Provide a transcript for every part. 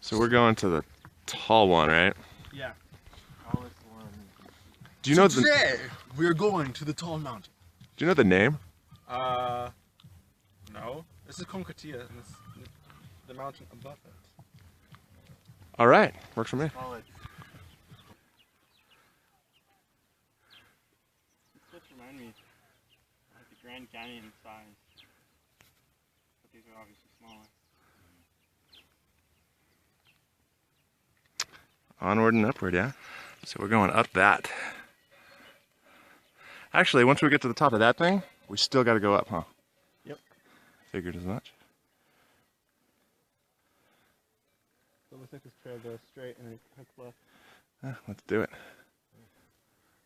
So we're going to the tall one, right? Yeah. Tallest one. Do you know Today we're going to the tall mountain. Do you know the name? No. This is Concatia, and it's the mountain above it. All right, works for me. Solid. These cliffs remind me like the Grand Canyon size, but these are obviously smaller. Onward and upward, yeah? So we're going up that. Actually, once we get to the top of that thing, we still got to go up, huh? Yep. Figured as much. So it looks like this trail goes straight and it hooks left. Let's do it.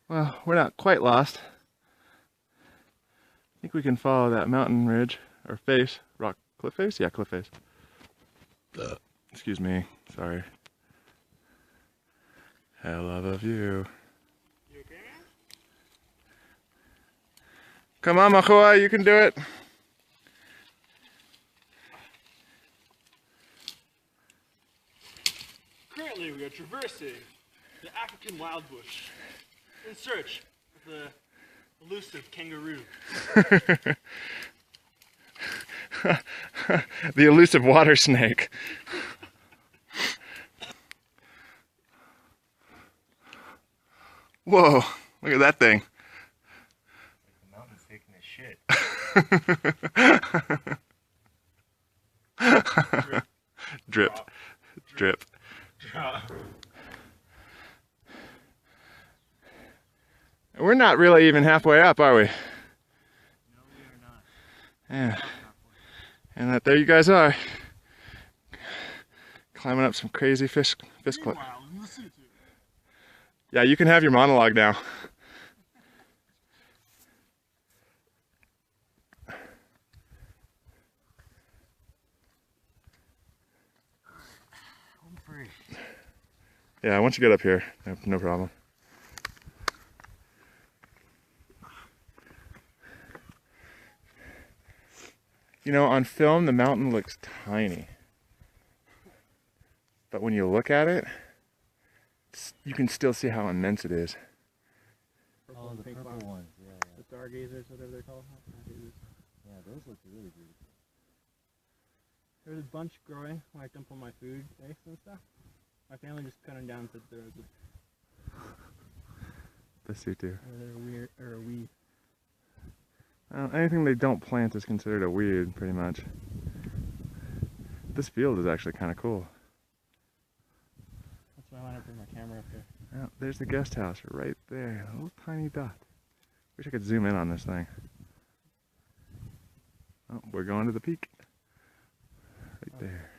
Well, we're not quite lost. I think we can follow that mountain ridge, or face, rock, cliff face? Yeah, cliff face. Excuse me, sorry. Hell of a view. You okay, man? Come on, Mahua, you can do it. Currently we are traversing the African wild bush in search of the elusive kangaroo. The elusive water snake. Whoa, look at that thing. The mountain's taking a shit. Drip. Drip. We're not really even halfway up, are we? No, we are not. Yeah. And there you guys are. Climbing up some crazy fish cliff. Meanwhile, in Lesotho. Yeah, you can have your monologue now. I'm free. Yeah, once you get up here, no problem. You know, on film, the mountain looks tiny. But when you look at it, you can still see how immense it is. Oh, the purple ones, yeah. The stargazers, whatever they're called. Yeah, those look really beautiful. There's a bunch growing when I dump all my food waste and stuff. My family just cut them down to the The they're weird or a weed. anything they don't plant is considered a weed, pretty much. This field is actually kind of cool. That's why I want to bring my camera up here. Yeah, there's the guest house right there, a little tiny dot. Wish I could zoom in on this thing. Oh, we're going to the peak. Right there.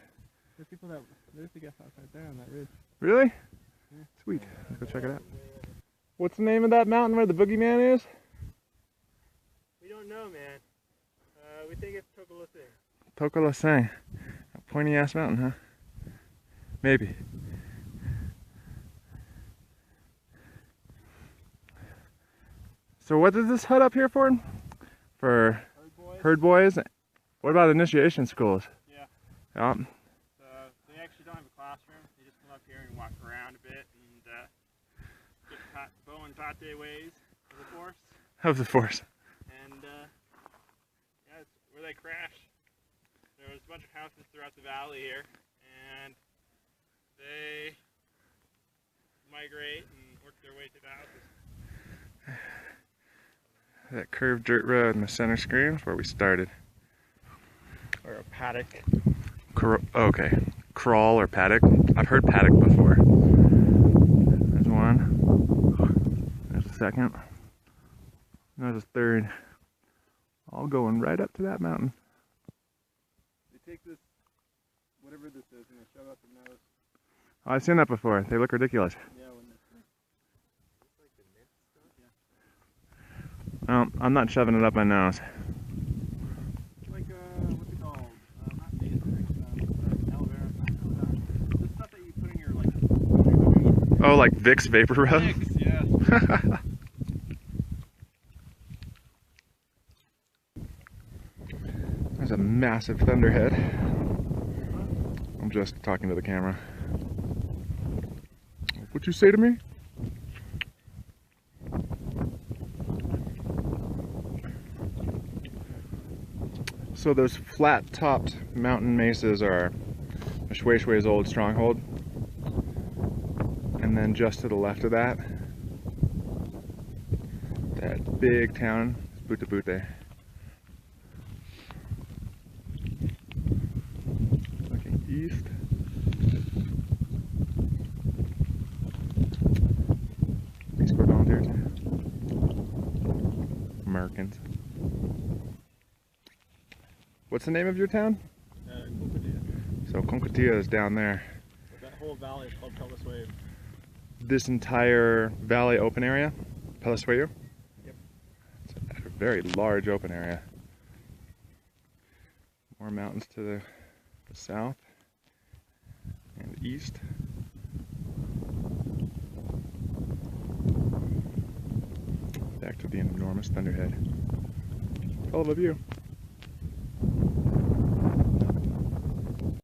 There's the guest house right there on that ridge. Really? Yeah. Sweet. Let's go check it out. What's the name of that mountain where the boogeyman is? We don't know, man. We think it's Tokolose. Tokolose. A pointy ass mountain, huh? Maybe. So what is this hut up here for? For herd boys? What about initiation schools? Yeah. Yeah. So they actually don't have a classroom. They just come up here and walk around a bit and get taught bow and tate ways of the force. Of the force. And yeah, it's where they crash. There was a bunch of houses throughout the valley here, and they migrate and work their way to the houses. That curved dirt road in the center screen is where we started. Or a paddock. Okay. Crawl or paddock. I've heard paddock before. There's one. There's a second. There's a third. All going right up to that mountain. They take this, whatever this is, and they shove it up their nose. Oh, I've seen that before. They look ridiculous. Yeah, when it's like the mint stuff. Yeah. Well, I'm not shoving it up my nose. It's like what's it called? Not Matrix. Aloe vera. The stuff that you put in your like. Oh, like Vicks Vapor Rub? Vicks, yeah. There's a massive thunderhead. A I'm just talking to the camera. What'd you say to me? So those flat-topped mountain mesas are Shui Shui's old stronghold. And then just to the left of that, that big town is Botha-Bothe. Looking east. Peace Corps volunteers. Americans. What's the name of your town? So Konkatia is down there. That whole valley is called Pelliswave. This entire valley open area, Pelliswave? Yep. It's a very large open area. More mountains to the south and east. Back to the enormous Thunderhead. Hell of a view.